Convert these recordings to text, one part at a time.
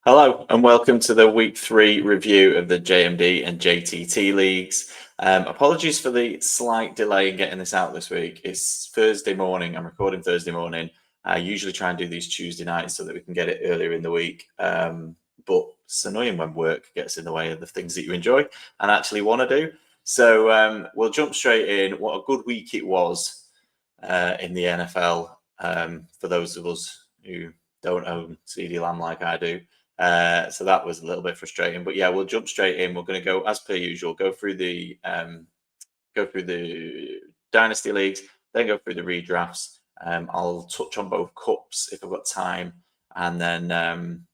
Hello and welcome to the week 3 review of the JMD and JTT leagues. Apologies for the slight delay in getting this out this week. It's Thursday morning. I'm recording Thursday morning. I usually try and do these Tuesday nights so that we can get it earlier in the week. But it's annoying when work gets in the way of the things that you enjoy and actually want to do. So we'll jump straight in. What a good week it was in the NFL for those of us who don't own CD Lamb like I do. So that was a little bit frustrating, but yeah, we'll jump straight in. We're going to go as per usual, go through the dynasty leagues, then go through the redrafts. I'll touch on both cups if I've got time, and then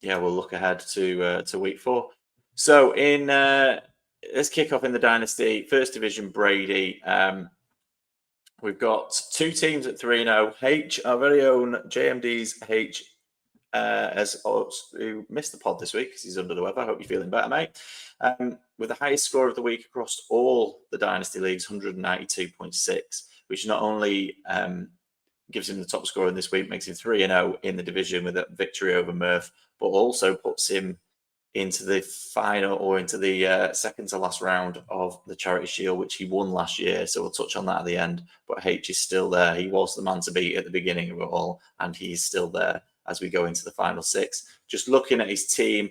yeah, we'll look ahead to week 4. So let's kick off in the dynasty first division. Brady. We've got 2 teams at 3-0. H, our very own JMD's H. Who missed the pod this week because he's under the weather. I hope you're feeling better, mate. With the highest score of the week across all the dynasty leagues, 192.6, which not only gives him the top score in this week, makes him 3-0 in the division with a victory over Murph, but also puts him into the final or into the second to last round of the Charity Shield, which he won last year. So we'll touch on that at the end. But H is still there. He was the man to beat at the beginning of it all, and he's still there as we go into the final 6. Just looking at his team,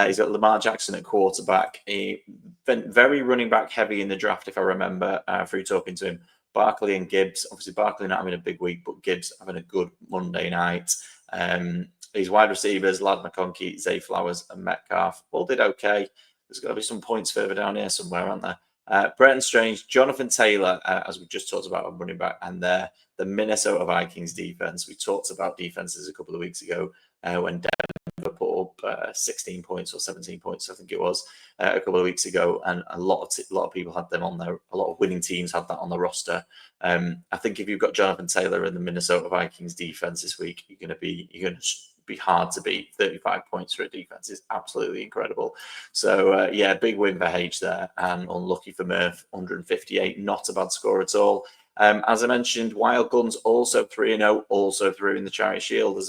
he's got Lamar Jackson at quarterback. He been very running back heavy in the draft, if I remember, through talking to him. Barkley and Gibbs. Obviously, Barkley not having a big week, but Gibbs having a good Monday night. His wide receivers, Lad McConkey, Zay Flowers, and Metcalf all did okay. There's got to be some points further down here somewhere, aren't there? Bretton Strange, Jonathan Taylor, as we just talked about on running back, and the Minnesota Vikings defense. We talked about defenses a couple of weeks ago when Denver put up 16 points or 17 points, I think it was, a couple of weeks ago, and a lot of people had them on there. A lot of winning teams had that on the roster. I think if you've got Jonathan Taylor and the Minnesota Vikings defense this week, you're going to be hard to beat. 35 points for a defense is absolutely incredible. So yeah, big win for H there, and unlucky for Murph, 158, not a bad score at all. As I mentioned, Wild Guns also 3-0, also through in the Charity Shield.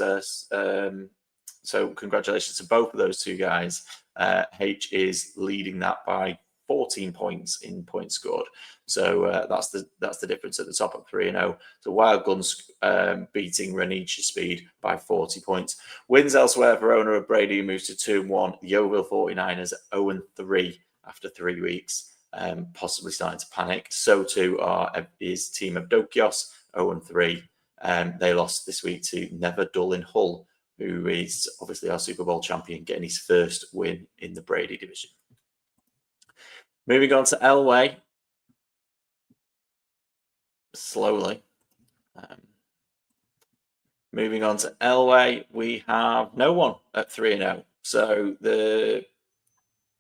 So congratulations to both of those two guys. H is leading that by 14 points in points scored. So that's the difference at the top at 3-0. So Wild Guns beating Renicia Speed by 40 points. Wins elsewhere for owner of Brady, who moves to 2-1. The Yeovil 49ers 0-3 after 3 weeks. Possibly starting to panic. So too are his team of Dokios, 0-3. They lost this week to Never Dull in Hull, who is obviously our Super Bowl champion, getting his first win in the Brady division. Moving on to Elway. Slowly. Moving on to Elway, we have no one at 3-0. So the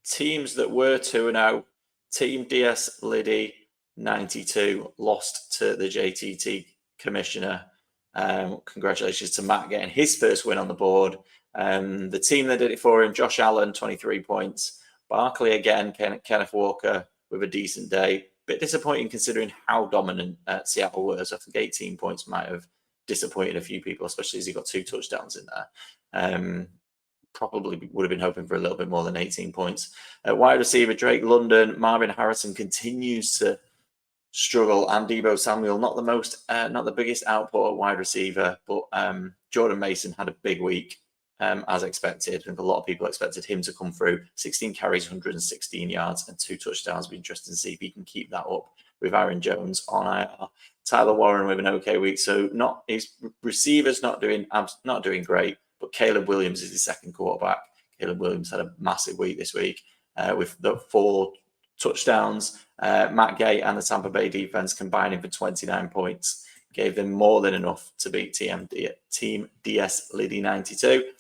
teams that were 2-0, Team DS Liddy 92 lost to the JTT Commissioner. Congratulations to Matt getting his first win on the board. The team that did it for him, Josh Allen, 23 points. Barkley again, Kenneth Walker with a decent day. Bit disappointing considering how dominant Seattle was. I think 18 points might have disappointed a few people, especially as he got 2 touchdowns in there. Probably would have been hoping for a little bit more than 18 points. Wide receiver Drake London, Marvin Harrison continues to struggle, and Deebo Samuel not the biggest output at wide receiver, but Jordan Mason had a big week as expected. I think a lot of people expected him to come through. 16 carries, 116 yards, and 2 touchdowns. Be interesting to see if he can keep that up with Aaron Jones on IR. Tyler Warren with an okay week, so his receivers not doing great. But Caleb Williams is his second quarterback. Caleb Williams had a massive week this week with the 4 touchdowns. Matt Gay and the Tampa Bay defense combining for 29 points. Gave them more than enough to beat Team DS Liddy 92.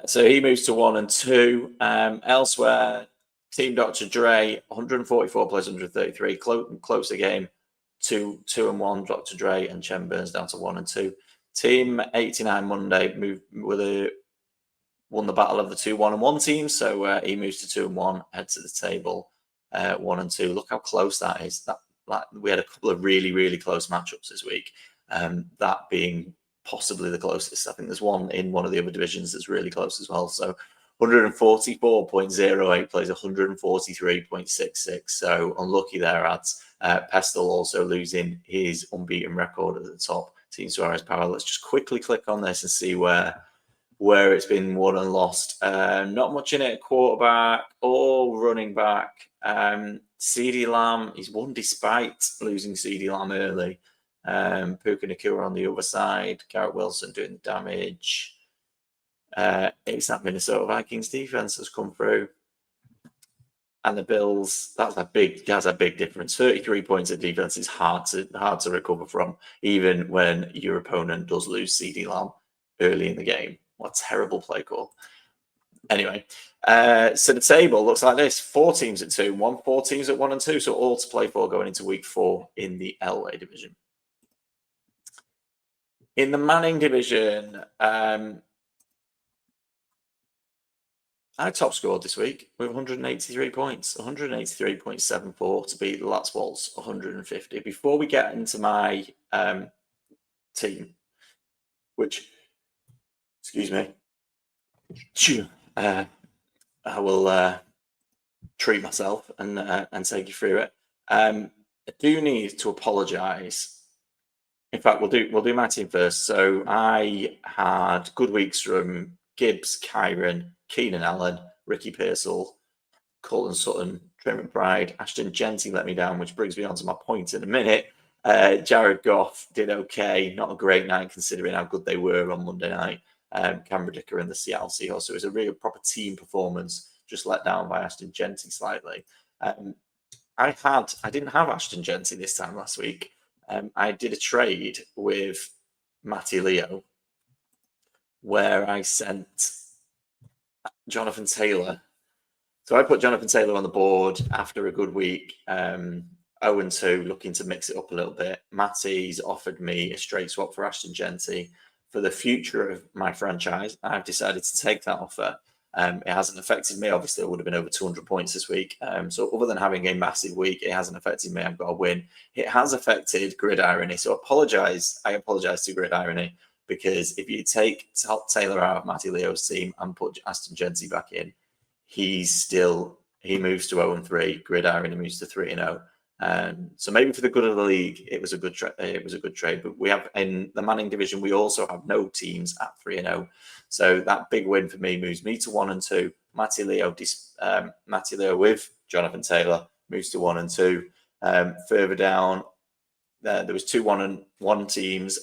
So he moves to 1-2. Elsewhere, Team Dr. Dre, 144 plays 133. Closer game, 2-1. Dr. Dre and Chen Burns down to 1-2. Team 89 Monday won the battle of the 2-1-1 teams, so he moves to 2-1, heads to the table 1-2. Look how close that is. We had a couple of really, really close matchups this week. That being possibly the closest. I think there's one in one of the other divisions that's really close as well. So 144.08 plays 143.66. So unlucky there, ads. Pestel also losing his unbeaten record at the top. Team Suarez Power. Let's just quickly click on this and see where it's been won and lost. Not much in it at quarterback or running back. CD Lamb, he's won despite losing CD Lamb early. Puka Nakua on the other side. Garrett Wilson doing the damage. It's that Minnesota Vikings defense has come through. And the Bills, that's a big difference. 33 points of defense is hard to recover from, even when your opponent does lose CD Lamb early in the game. What a terrible play call. Anyway, so the table looks like this: 4 teams at 2-1, 4 teams at 1 and 2. So all to play for going into week 4 in the LA division. In the Manning division, I top scored this week with 183 points, 183.74 to beat the Latswolds 150. Before we get into my team, which, excuse me, I will treat myself and take you through it. I do need to apologise. In fact, we'll do my team first. So I had good weeks from Gibbs, Kyron, Keenan Allen, Ricky Pearsall, Colton Sutton, Trent McBride, Ashton Genty let me down, which brings me on to my point in a minute. Jared Goff did okay, not a great night considering how good they were on Monday night. Cameron Dicker and the Seattle Seahawks. So it was a real proper team performance, just let down by Ashton Genty slightly. I didn't have Ashton Genty this time last week. I did a trade with Matty Leo where I sent Jonathan Taylor. So I put Jonathan Taylor on the board after a good week, 0-2, looking to mix it up a little bit. Matty's offered me a straight swap for Ashton Genty. For the future of my franchise, I've decided to take that offer. It hasn't affected me. Obviously, I would have been over 200 points this week. So other than having a massive week, it hasn't affected me. I've got a win. It has affected Grid Irony. So I apologise to Grid Irony, because if you take Taylor out of Matty Leo's team and put Ashton Genty back in, he moves to 0-3. Grid Irony moves to 3-0. So maybe for the good of the league, it was a good trade. But we have in the Manning division, we also have no teams at 3-0. So that big win for me moves me to 1-2. Matty Leo with Jonathan Taylor moves to 1-2. Further down, there was 2 1-1 teams.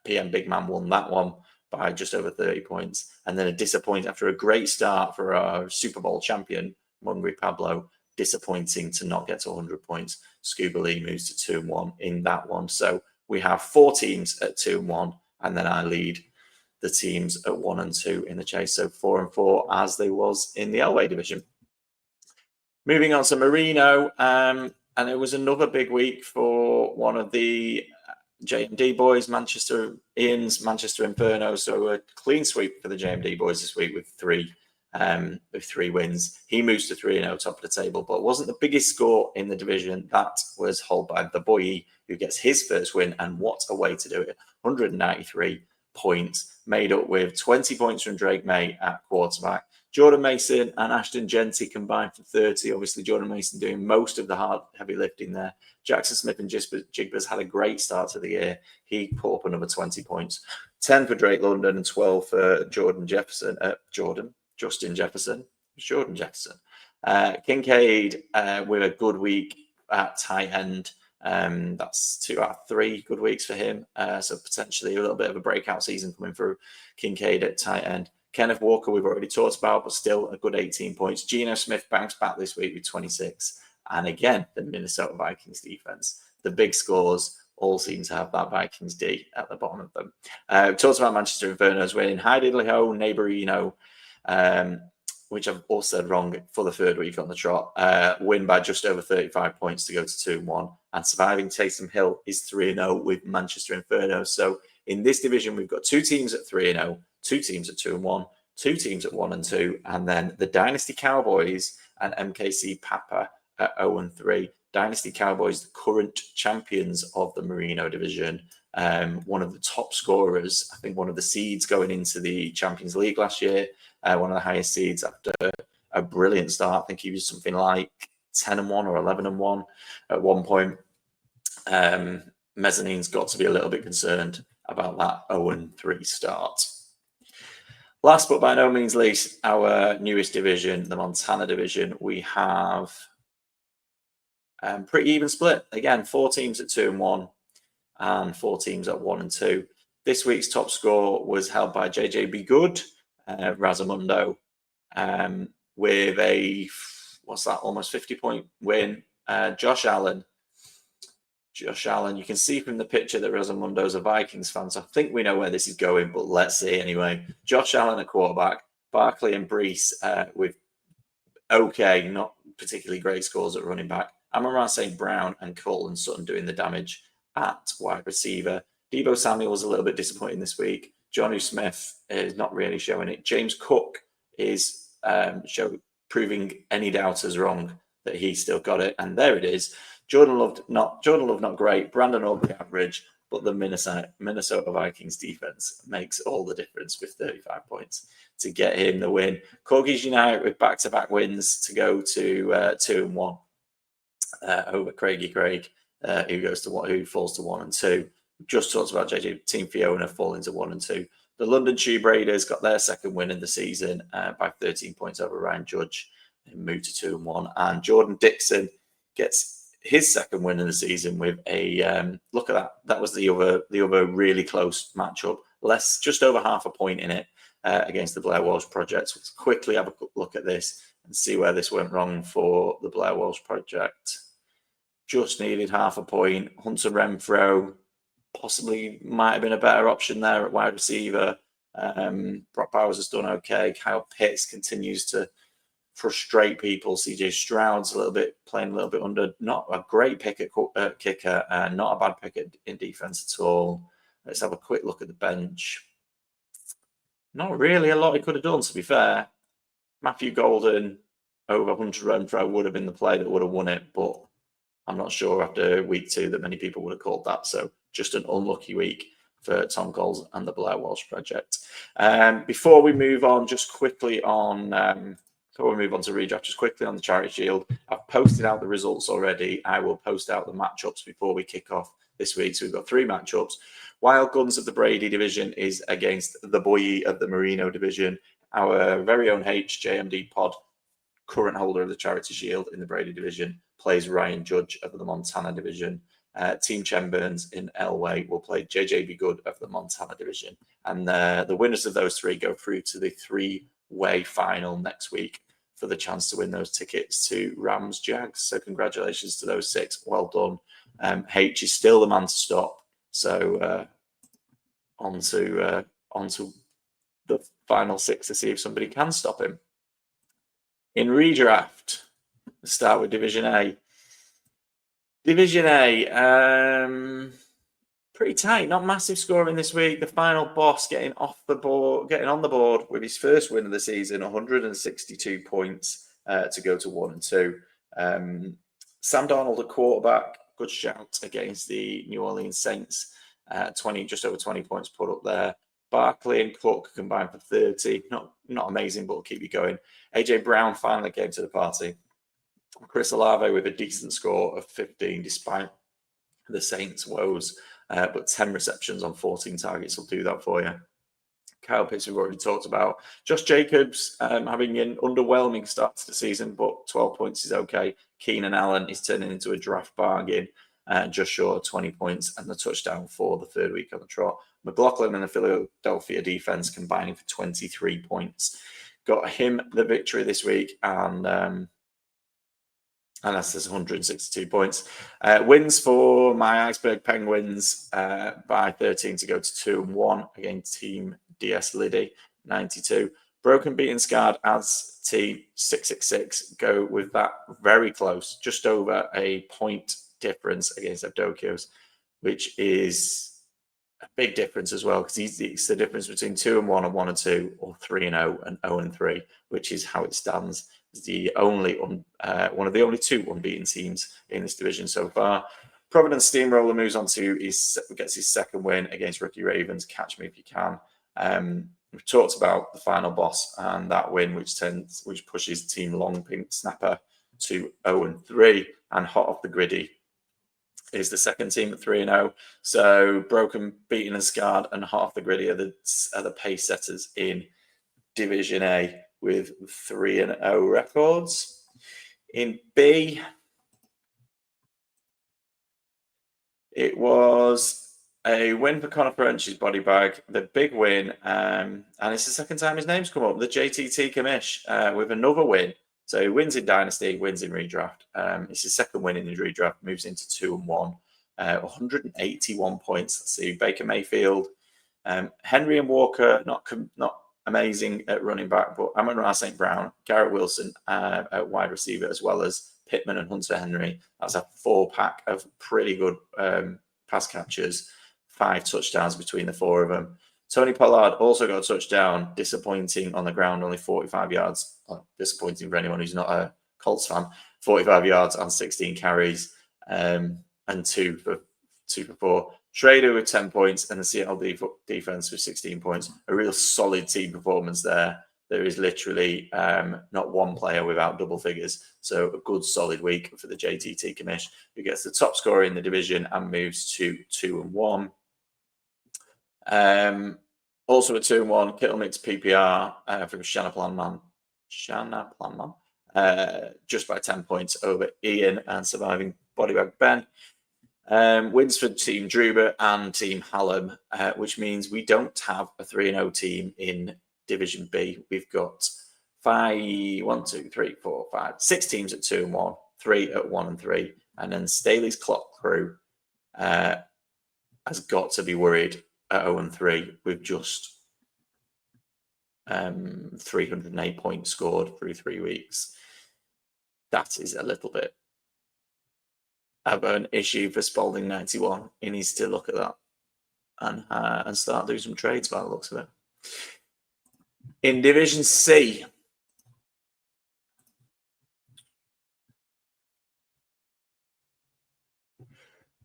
PM Big Man won that one by just over 30 points. And then a disappointment after a great start for our Super Bowl champion, Mungry Pablo. Disappointing to not get to 100 points. Scuba Lee moves to 2-1 in that one. So we have 4 teams at 2-1, and then I lead the teams at 1-2 in the chase. So 4-4 as they was in the Elway division. Moving on to Merino, and it was another big week for one of the JMD boys, Ian's Manchester Inferno. So a clean sweep for the JMD boys this week with 3 wins. He moves to 3-0, top of the table, but it wasn't the biggest score in the division. That was held by the boy who gets his first win, and what a way to do it. 193 points, made up with 20 points from Drake May at quarterback. Jordan Mason and Ashton Genty combined for 30. Obviously, Jordan Mason doing most of the heavy lifting there. Jackson Smith and Jigbers had a great start to the year. He put up another 20 points. 10 for Drake London and 12 for Justin Jefferson. Jordan Jefferson. Kincaid with a good week at tight end. That's 2 out of 3 good weeks for him. So potentially a little bit of a breakout season coming through Kincaid at tight end. Kenneth Walker, we've already talked about, but still a good 18 points. Geno Smith bounced back this week with 26. And again, the Minnesota Vikings defense. The big scores all seem to have that Vikings D at the bottom of them. Talked about Manchester Inferno's winning. Hi Diddly Ho, Neighborino, which I've also said wrong for the 3rd week on the trot. Win by just over 35 points to go to 2-1. And surviving Taysom Hill is 3-0 with Manchester Inferno. So in this division, we've got 2 teams at 3-0, 2 teams at 2-1, 2 teams at 1-2, and then the Dynasty Cowboys and MKC Papa at 0-3. Dynasty Cowboys, the current champions of the Merino division, one of the top scorers, I think one of the seeds going into the Champions League last year, one of the highest seeds after a brilliant start. I think he was something like 10-1 or 11-1 at one point. Mezzanine's got to be a little bit concerned about that 0-3 start. Last but by no means least, our newest division, the Montana division, we have pretty even split. Again, 4 teams at 2-1 and 4 teams at 1-2. This week's top score was held by JJB Good, Razamundo, with a, what's that, almost 50-point win. Josh Allen, you can see from the picture that Razamundo's a Vikings fan, so I think we know where this is going, but let's see anyway. Josh Allen at quarterback, Barkley and Brees with okay, not particularly great scores at running back. Amon-Ra St. Brown and Colton Sutton doing the damage at wide receiver. Deebo Samuel was a little bit disappointing this week. Jonnu Smith is not really showing it. James Cook is proving any doubters wrong that he still got it, and there it is. Jordan Love not great. Brandon Aubrey average, but the Minnesota Vikings defense makes all the difference with 35 points to get him the win. Corgis United with back-to-back wins to go to 2-1 over Craigie Craig, who falls to 1-2. We just talked about JJ Team Fiona falling to 1-2. The London Tube Raiders got their second win in the season by 13 points over Ryan Judge and moved to 2-1. And Jordan Dixon gets his second win in the season with a look at that. That was the other really close matchup. Just over half a point in it against the Blair Walsh Project. So let's quickly have a look at this and see where this went wrong for the Blair Walsh Project. Just needed half a point. Hunter Renfro possibly might have been a better option there at wide receiver. Brock Bowers has done okay. Kyle Pitts continues to frustrate people. CJ Stroud's playing a little bit under. Not a great pick at kicker, and not a bad pick in defense at all. Let's have a quick look at the bench. Not really a lot he could have done, to be fair. Matthew Golden over Hunter Renfro would have been the play that would have won it, but I'm not sure after week 2 that many people would have called that. So just an unlucky week for Tom Coles and the Blair Walsh Project. Before we move on, just quickly on. Before we move on to redraft, just quickly on the Charity Shield, I've posted out the results already. I will post out the matchups before we kick off this week. So we've got 3 matchups. Wild Guns of the Brady division is against the Boye of the Merino division. Our very own JMD Pod, current holder of the Charity Shield in the Brady division, plays Ryan Judge of the Montana division. Team Chen Burns in Elway will play JJB Good of the Montana division. And the winners of those 3 go through to the 3-way final next week for the chance to win those tickets to Rams Jags. So congratulations to those 6. Well done. H is still the man to stop. So on to the final 6 to see if somebody can stop him. In redraft, let's start with Division A. Division A, pretty tight, not massive scoring this week. The final boss getting on the board with his first win of the season, 162 points to go to 1-2. Sam Darnold, a quarterback, good shout against the New Orleans Saints. Just over 20 points put up there. Barkley and Cook combined for 30. Not amazing, but will keep you going. AJ Brown finally came to the party. Chris Olave with a decent score of 15, despite the Saints' woes. But 10 receptions on 14 targets will do that for you. Kyle Pitts, we've already talked about. Josh Jacobs having an underwhelming start to the season, but 12 points is okay. Keenan Allen is turning into a draft bargain, just short of 20 points and the touchdown for the 3rd week on the trot. McLaughlin and the Philadelphia defense combining for 23 points. Got him the victory this week, and that's 162 points. Wins for my Iceberg Penguins by 13 to go to 2-1 against Team DS Liddy, 92. Broken, Beaten, Scarred as Team 666 go with that very close, just over a point difference against Evdokios, which is a big difference as well, because it's the difference between 2-1 and 1-2, or 3-0 and 0-3, which is how it stands. The only one of the only 2 unbeaten teams in this division so far. Providence Steamroller moves on to gets his second win against Rookie Ravens. Catch me if you can. We've talked about the final boss and that win, which pushes Team Long Pink Snapper to 0-3, and hot off the griddy is the second team at 3-0. So Broken, Beaten, and Scarred, and hot off the griddy are the pace setters in Division A with 3-0 records. In B, it was a win for Conor French's body bag, the big win, and it's the second time his name's come up, the JTT Commish, with another win. So he wins in Dynasty, wins in Redraft. It's his second win in the Redraft, moves into 2-1, 181 points. Let's see, Baker Mayfield, Henry and Walker, not amazing at running back, but Amon-Ra St. Brown, Garrett Wilson at wide receiver, as well as Pittman and Hunter Henry. That's a 4-pack of pretty good pass catchers, 5 touchdowns between the 4 of them. Tony Pollard also got a touchdown, disappointing on the ground, only 45 yards. Disappointing for anyone who's not a Colts fan. 45 yards on 16 carries, and 2 for 4. Schrader with 10 points, and the Seattle defense with 16 points. A real solid team performance there. There is literally not one player without double figures. So a good, solid week for the JTT Commish, who gets the top scorer in the division and moves to 2-1. Also at 2-1, Kittle Mix PPR from Shanna Planman, just by 10 points over Ian and surviving Bodybag Ben. Wins for Team Druber and Team Hallam, which means we don't have a 3-0 team in Division B. We've got 6 teams at 2-1, 3 at 1-3, and then Staley's Clock Crew has got to be worried at 0-3 with just 308 points scored through 3 weeks. That is a little bit of an issue for Spalding 91. He needs to look at that and start doing some trades by the looks of it. In Division C,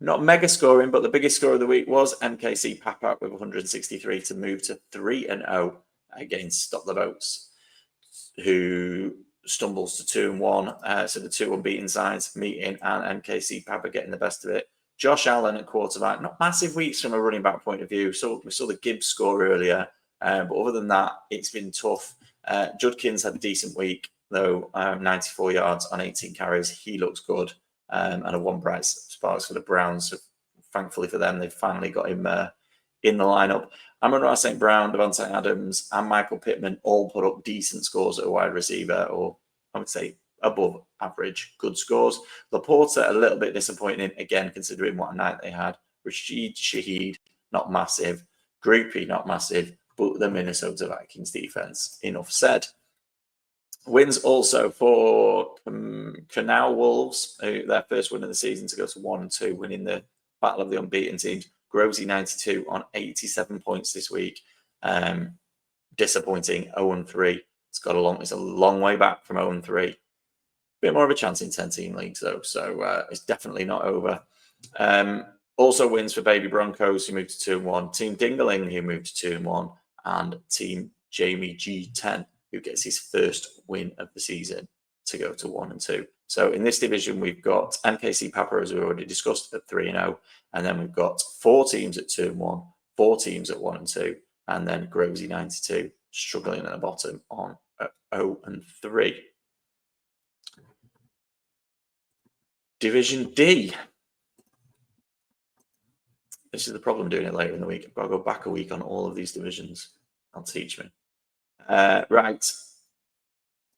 not mega scoring, but the biggest score of the week was MKC Papak with 163 to move to 3-0 against Stop the Boats, who stumbles to 2-1. So the 2 unbeaten sides meeting, and MKC Papak getting the best of it. Josh Allen at quarterback, not massive weeks from a running back point of view. So we saw the Gibbs score earlier, but other than that, it's been tough. Judkins had a decent week, though, 94 yards on 18 carries. He looks good. And a 1 bright sparks for the Browns. So thankfully for them, they've finally got him in the lineup. Amon-Ra St. Brown, Devontae Adams, and Michael Pittman all put up decent scores at a wide receiver, or I would say above average good scores. Laporta, a little bit disappointing, again, considering what a night they had. Rashid Shaheed, not massive. Groupie, not massive. But the Minnesota Vikings defense, enough said. Wins also for Canal Wolves, their first win of the season to go to 1-2, winning the Battle of the Unbeaten Teams. Grovesy 92 on 87 points this week. Disappointing, 0-3. It's a long way back from 0-3. Bit more of a chance in 10-team leagues, though, so it's definitely not over. Also wins for Baby Broncos, who moved to 2-1. Team Dingaling, who moved to 2-1. And Team Jamie G10, who gets his first win of the season to go to 1-2. So in this division, we've got MKC Papa, as we already discussed, at 3-0. And then we've got 4 teams at 2-1, 4 teams at 1-2, and then Grovesy 92 struggling at the bottom on 0-3. Division D. This is the problem doing it later in the week. I've got to go back a week on all of these divisions. That'll teach me. Right.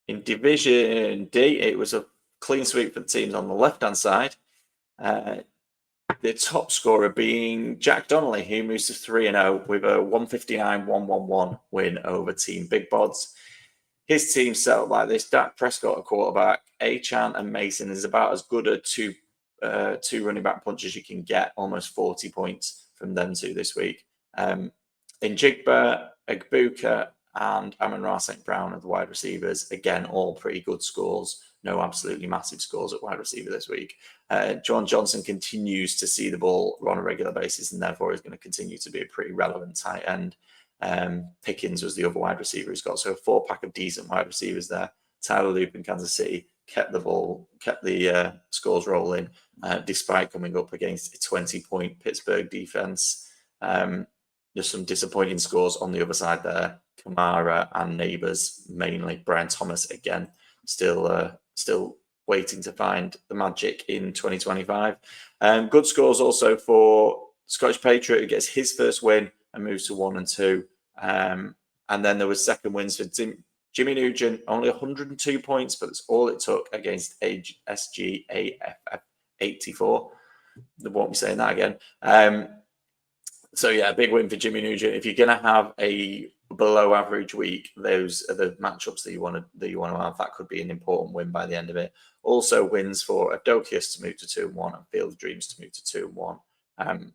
In Division D, it was a clean sweep for the teams on the left-hand side. The top scorer being Jack Donnelly, who moves to 3-0 with a 159-111 win over Team Big Bods. His team set up like this: Dak Prescott, a quarterback, Achan and Mason is about as good a two running back punches you can get, almost 40 points from them two this week. In Jigba, Egbuka, and Amon-Ra St. Brown are the wide receivers. Again, all pretty good scores. No absolutely massive scores at wide receiver this week. John Johnson continues to see the ball on a regular basis, and therefore is going to continue to be a pretty relevant tight end. Pickens was the other wide receiver he's got. So a 4-pack of decent wide receivers there. Tyler Loop in Kansas City kept the scores rolling, despite coming up against a 20-point Pittsburgh defense. There's some disappointing scores on the other side there. Kamara and Neighbors mainly. Brian Thomas again, still waiting to find the magic in 2025. Good scores also for Scottish Patriot, who gets his first win and moves to 1 and 2. And then there was second wins for Jimmy Nugent, only 102 points, but that's all it took against SGAFF 84. They won't be saying that again. So yeah, a big win for Jimmy Nugent. If you're going to have a below average week, those are the matchups that you want to have. That could be an important win by the end of it. Also wins for Adokius to move to 2 and 1 and Field of Dreams to move to 2 and 1.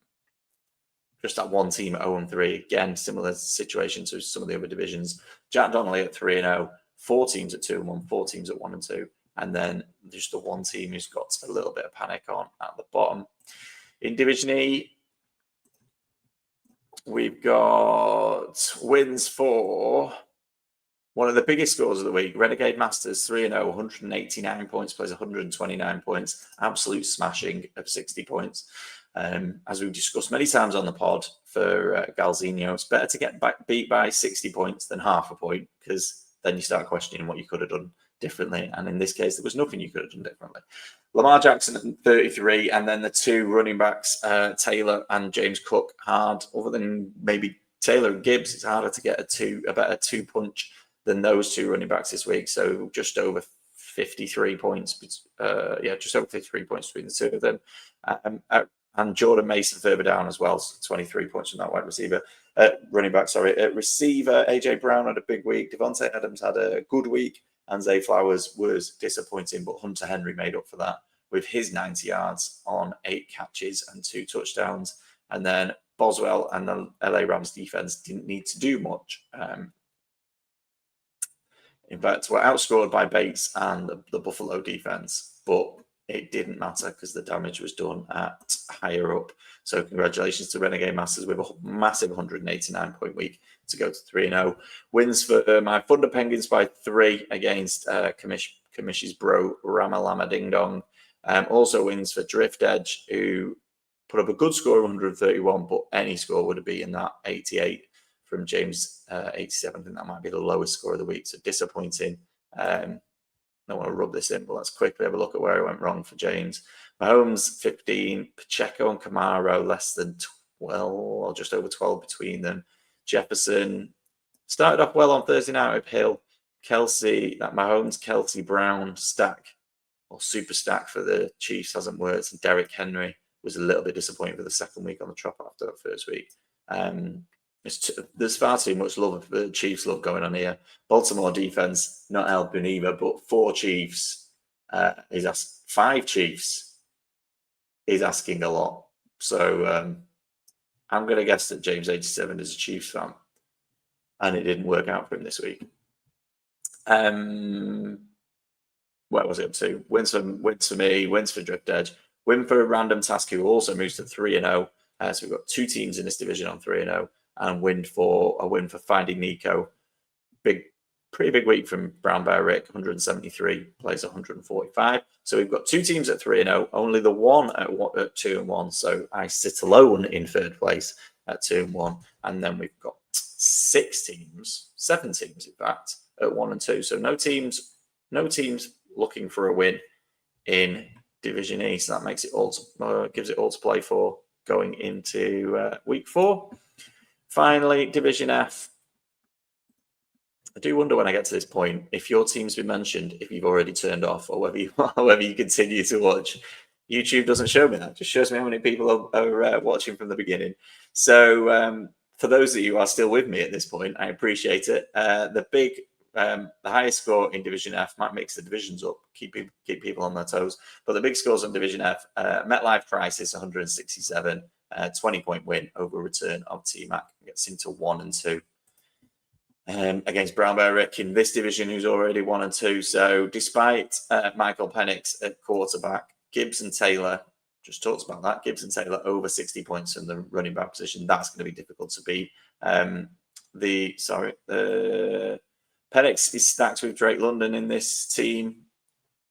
Just that one team at 0 and 3. Again, similar situation to some of the other divisions. Jack Donnelly at 3 and 0. 4 teams at 2 and 1. 4 teams at 1 and 2. And then just the one team who's got a little bit of panic on at the bottom. In Division E, we've got wins for one of the biggest scores of the week. Renegade Masters 3 and 0, 189 points, plays 129 points. Absolute smashing of 60 points. As we've discussed many times on the pod for Galzinho, it's better to get beat by 60 points than half a point, because then you start questioning what you could have done differently. And in this case, there was nothing you could have done differently. Lamar Jackson at 33, and then the 2 running backs, Taylor and James Cook, hard. Other than maybe Taylor and Gibbs, it's harder to get a better 2-punch than those 2 running backs this week. So just over 53 points. Just over 53 points between the 2 of them. And Jordan Mason further down as well, so 23 points from that wide receiver. Running back, sorry. Receiver, A.J. Brown had a big week. Devontae Adams had a good week. And Zay Flowers was disappointing, but Hunter Henry made up for that with his 90 yards on 8 catches and 2 touchdowns. And then Boswell and the LA Rams defense didn't need to do much. In fact, we're outscored by Bates and the Buffalo defense, but it didn't matter because the damage was done at higher up. So congratulations to Renegade Masters with a massive 189-point week to go to 3 and 0. Wins for my Thunder Penguins by 3 against Kamish's bro Ramalama Ding Dong. Also wins for Drift Edge, who put up a good score of 131, but any score would have been that 88 from James 87. I think that might be the lowest score of the week. So disappointing. I don't want to rub this in, but let's quickly have a look at where it went wrong for James. Mahomes 15, Pacheco and Camaro less than 12, or just over 12 between them. Jefferson started off well on Thursday night with Hill. Kelsey, that Mahomes, Kelsey, Brown stack, or super stack for the Chiefs hasn't worked. And Derrick Henry was a little bit disappointing for the second week on the trot after that first week. There's far too much love, Chiefs love going on here. Baltimore defense not helping either, but 4 Chiefs, 5 Chiefs is asking a lot. So I'm going to guess that James 87 is a Chiefs fan, and it didn't work out for him this week. Where was it up to? Wins for me, wins for Drift Edge, win for Random Task, who also moves to 3 and 0. So we've got 2 teams in this division on 3 and 0. And win for Finding Nico. Pretty big week from Brown Bear Rick, 173, plays 145. So we've got 2 teams at 3 and 0, only the one at 2 and 1. So I sit alone in 3rd place at 2 and 1. And then we've got 7 teams, in fact, at 1 and 2. So no teams looking for a win in Division E. So that makes it all gives it all to play for going into week 4. Finally, Division F. I do wonder when I get to this point if your team's been mentioned, if you've already turned off, or whether you continue to watch. YouTube doesn't show me that; it just shows me how many people are watching from the beginning. So, for those of you who are still with me at this point, I appreciate it. The highest score in Division F might mix the divisions up, keep people on their toes. But the big scores on Division F: MetLife Crisis 167. 20-point win over return of T-Mac, gets into 1 and 2. against Brown Bear Rick in this division, who's already 1 and 2. So despite Michael Penix at quarterback, Gibbs and Taylor, just talked about that, Gibbs and Taylor over 60 points in the running back position. That's going to be difficult to beat. Penix is stacked with Drake London in this team.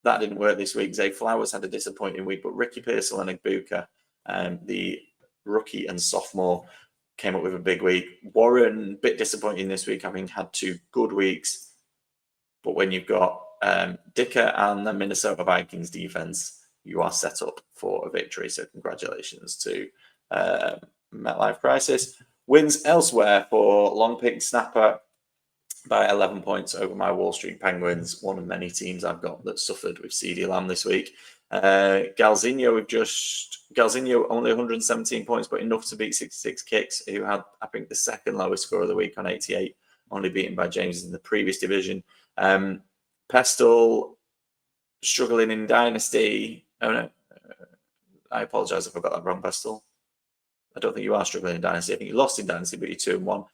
That didn't work this week. Zay Flowers had a disappointing week, but Ricky Pearsall and Igbuka, the rookie and sophomore, came up with a big week. Warren, a bit disappointing this week, having had 2 good weeks. But when you've got Dicker and the Minnesota Vikings defense, you are set up for a victory. So congratulations to MetLife Crisis. Wins elsewhere for Long Pick Snapper by 11 points over my Wall Street Penguins, one of many teams I've got that suffered with CD Lamb this week. Galzinho only 117 points, but enough to beat 66 Kicks, who had, I think, the second lowest score of the week on 88, only beaten by James in the previous division. Pestle struggling in Dynasty. Oh no, I apologise if I got that wrong, Pestle. I don't think you are struggling in Dynasty. I think you lost in Dynasty, but you're 2-1.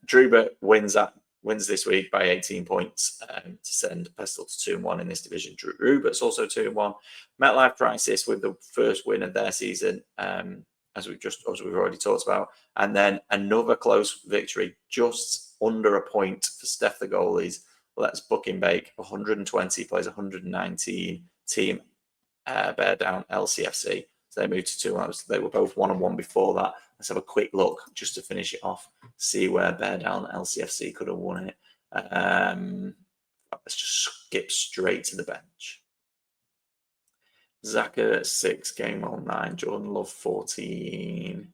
Drubert wins this week by 18 points to send Pestle to 2-1 in this division. Rubert's also 2-1. MetLife Crisis with the first win of their season, as we've already talked about, and then another close victory, just under a point for Steph the goalies. Let's book him bake. 120 plays 119. Team Bear Down LCFC. So they moved to 2-1. They were both 1-1 before that. Let's have a quick look just to finish it off. See where Bear Down LCFC could have won it. Let's just skip straight to the bench. Zaka 6, Gamewell 9, Jordan Love 14.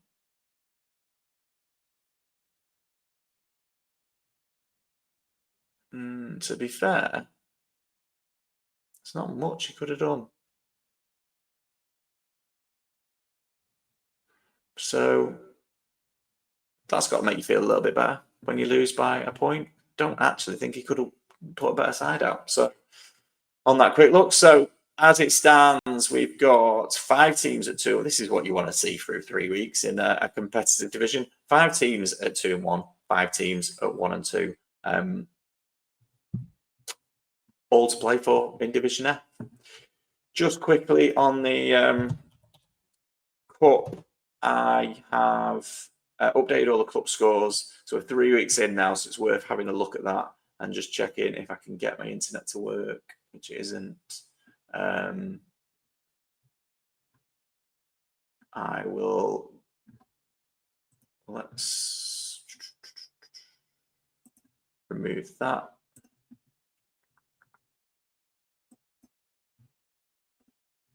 To be fair, it's not much he could have done. So that's got to make you feel a little bit better when you lose by a point. Don't actually think he could have put a better side out. So on that quick look, so as it stands, we've got 5 teams at 2. This is what you want to see through 3 weeks in a competitive division. 5 teams at 2-1, 5 teams at 1 and 2. All to play for in Division F. Just quickly on the Cup, I have updated all the Cup scores. So we're 3 weeks in now, so it's worth having a look at that and just checking if I can get my internet to work, which it isn't. I will. Let's remove that.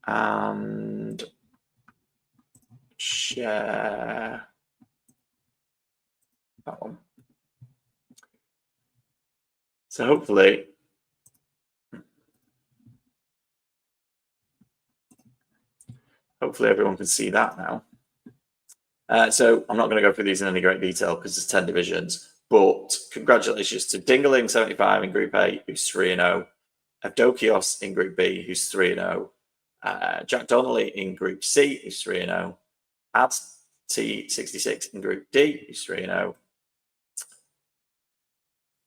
And share that one. So hopefully everyone can see that now. So I'm not going to go through these in any great detail because there's 10 divisions, but congratulations to Dingling 75 in Group A, who's 3-0. Avdokios in Group B, who's 3-0. Jack Donnelly in Group C, who's 3-0. Ads T66 in Group D, who's 3-0.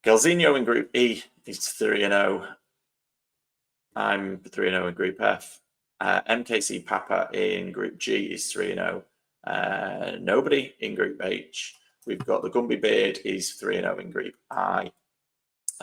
Galzinho in Group E, he's 3-0. I'm 3-0 in Group F. MKC Papa in Group G is 3-0. Nobody in Group H. We've got the Gumby Beard, he's 3-0 in Group I.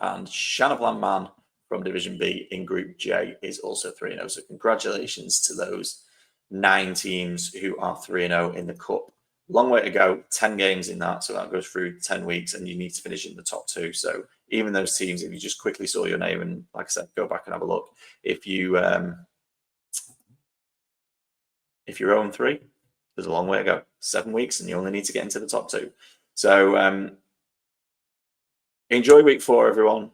And Shanaplan Man from Division B in Group J is also 3-0. So congratulations to those 9 teams who are 3-0 in the Cup. Long way to go, 10 games in that. So that goes through 10 weeks and you need to finish in the top 2. So even those teams, if you just quickly saw your name and, like I said, go back and have a look. If you're 0-3, there's a long way to go. 7 weeks and you only need to get into the top 2. So enjoy week 4, everyone.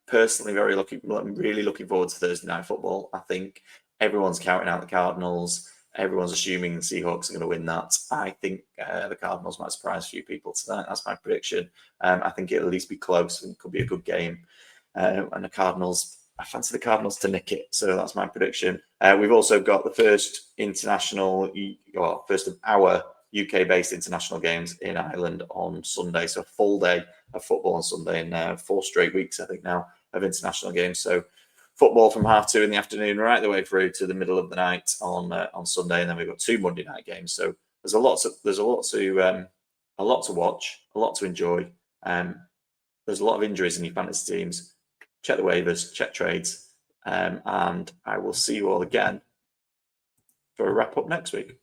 Personally, I'm really looking forward to Thursday night football. I think everyone's counting out the Cardinals. Everyone's assuming the Seahawks are going to win that. I think the Cardinals might surprise a few people tonight. That's my prediction. I think it'll at least be close and could be a good game. And the Cardinals, I fancy the Cardinals to nick it. So that's my prediction. We've also got the first of our UK-based international games in Ireland on Sunday. So a full day of football on Sunday, and 4 straight weeks, I think, now of international games. So football from 2:30 in the afternoon right the way through to the middle of the night on Sunday, and then we've got 2 Monday night games. So there's a lot to watch, a lot to enjoy. There's a lot of injuries in your fantasy teams. Check the waivers, check trades, and I will see you all again for a wrap up next week.